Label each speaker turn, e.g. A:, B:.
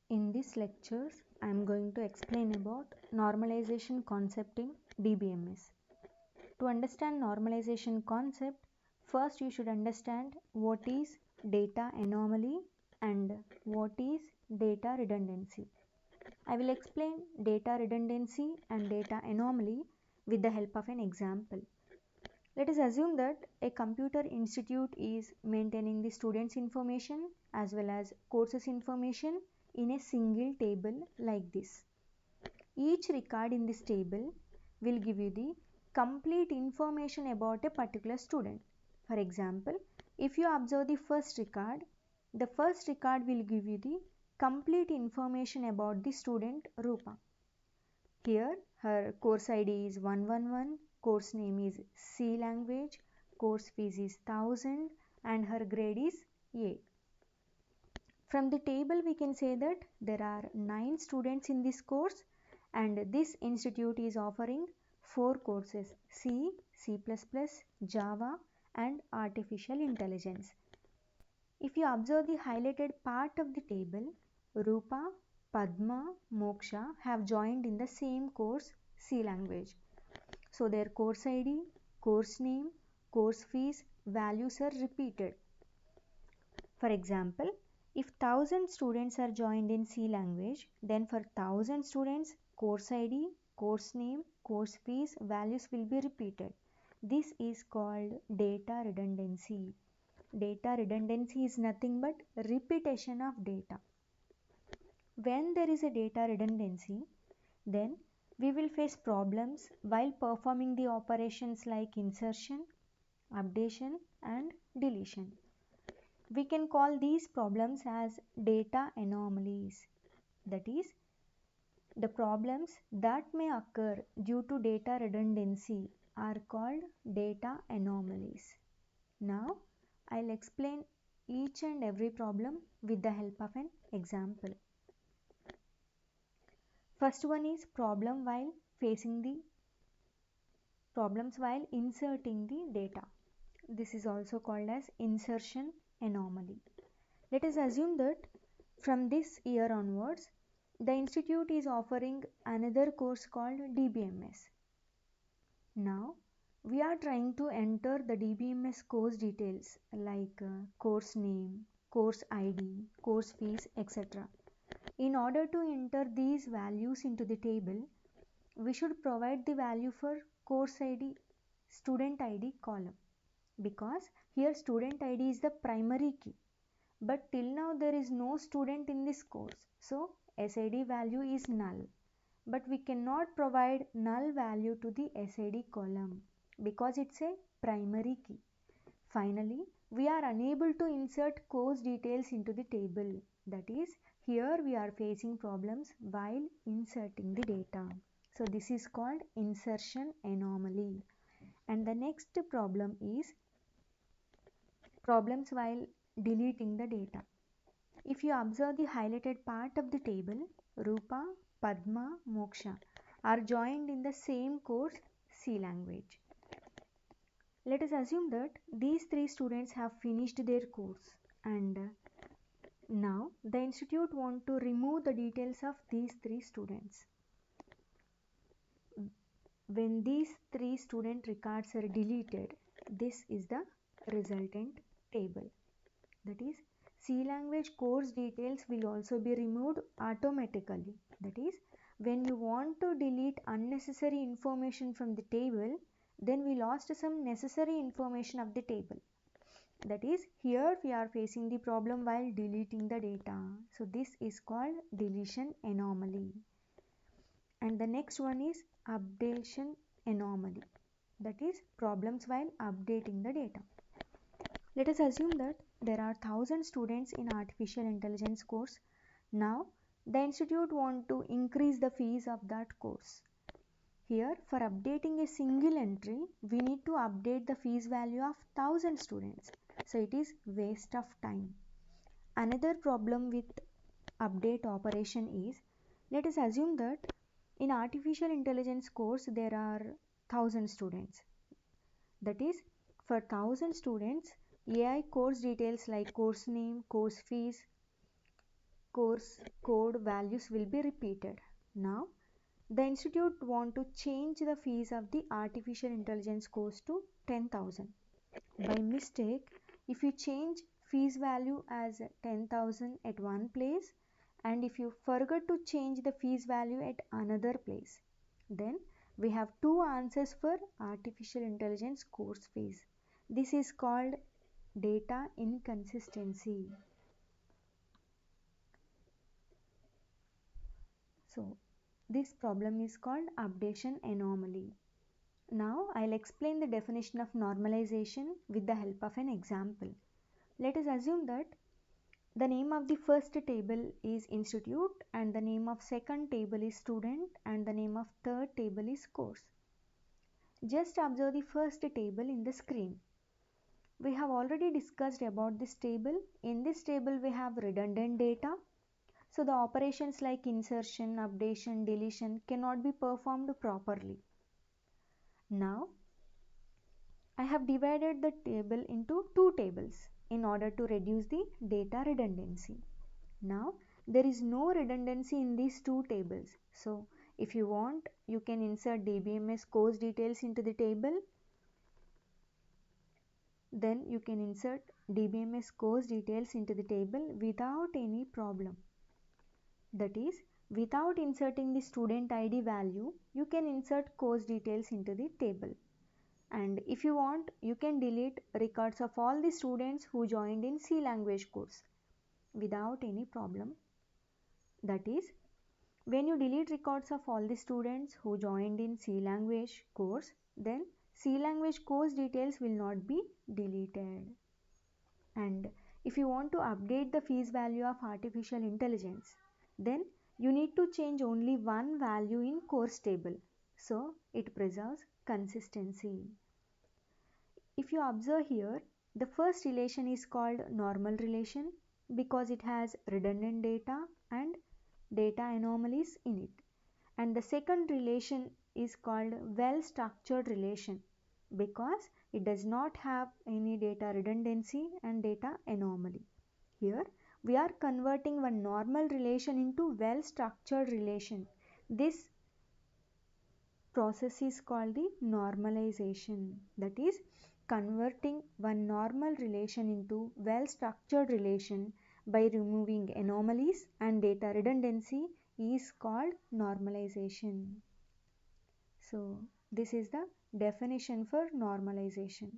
A: In this lecture, I am going to explain about normalization concept in DBMS. To understand normalization concept, first you should understand what is data anomaly and what is data redundancy. I will explain data redundancy and data anomaly with the help of an example. Let us assume that a computer institute is maintaining the students' information as well as courses information in a single table like this. Each record in this table will give you the complete information about a particular student. For example, if you observe the first record will give you the complete information about the student Rupa. Here her course ID is 111, course name is C language, course fees is 1000 and her grade is A. From the table we can say that there are 9 students in this course and this institute is offering 4 courses C, C++, Java and Artificial Intelligence. If you observe the highlighted part of the table, Rupa, Padma, Moksha have joined in the same course C language. So their course ID, course name, course fees, values are repeated. For example, if 1000 students are joined in C language, then for 1000 students, course ID, course name, course fees, values will be repeated. This is called data redundancy. Data redundancy is nothing but repetition of data. When there is a data redundancy, then we will face problems while performing the operations like insertion, updation and deletion. We can call these problems as data anomalies. That is, the problems that may occur due to data redundancy are called data anomalies. Now, I'll explain each and every problem with the help of an example. First one is problems while inserting the data. This is also called as insertion anomaly. Let us assume that from this year onwards, the institute is offering another course called DBMS. Now, we are trying to enter the DBMS course details like course name, course ID, course fees, etc. In order to enter these values into the table, we should provide the value for course ID, student ID column, because here student ID is the primary key. But till now there is no student in this course, so SID value is null. But we cannot provide null value to the SID column because it's a primary key. Finally, we are unable to insert course details into the table. That is, here we are facing problems while inserting the data. So this is called insertion anomaly. And the next problem is problems while deleting the data. If you observe the highlighted part of the table, Rupa, Padma, Moksha are joined in the same course C language. Let us assume that these 3 students have finished their course and now the institute want to remove the details of these 3 students. When these 3 student records are deleted, this is the resultant table. That is, C language course details will also be removed automatically. That is, when you want to delete unnecessary information from the table, then we lost some necessary information of the table. That is, here we are facing the problem while deleting the data. So this is called deletion anomaly. And the next one is updation anomaly. That is, problems while updating the data. Let us assume that there are 1000 students in artificial intelligence course. Now, the institute want to increase the fees of that course. Here, for updating a single entry, we need to update the fees value of 1000 students. So, it is waste of time. Another problem with update operation is, let us assume that in artificial intelligence course, there are 1000 students. That is, for 1000 students, AI course details like course name, course fees, course code values will be repeated. Now, the institute want to change the fees of the artificial intelligence course to 10,000. By mistake, if you change fees value as 10,000 at one place and if you forget to change the fees value at another place, then we have two answers for artificial intelligence course fees. This is called data inconsistency. So, this problem is called updation anomaly. Now, I'll explain the definition of normalization with the help of an example. Let us assume that the name of the first table is institute and the name of second table is student and the name of third table is course. Just observe the first table in the screen. We have already discussed about this table. In this table we have redundant data. So the operations like insertion, updation, deletion cannot be performed properly. Now I have divided the table into two tables in order to reduce the data redundancy. Now there is no redundancy in these two tables. So if you want, you can insert DBMS course details into the table. Then you can insert DBMS course details into the table without any problem. That is, without inserting the student ID value, you can insert course details into the table. And if you want, you can delete records of all the students who joined in C language course without any problem. That is, when you delete records of all the students who joined in C language course, then C language course details will not be deleted. And if you want to update the fees value of artificial intelligence, then you need to change only one value in course table. So it preserves consistency. If you observe here, the first relation is called normal relation because it has redundant data and data anomalies in it. And the second relation is called well structured relation because it does not have any data redundancy and data anomaly. Here we are converting one normal relation into well structured relation. This process is called the normalization. That is, converting one normal relation into well structured relation by removing anomalies and data redundancy is called normalization. So this is the definition for normalization.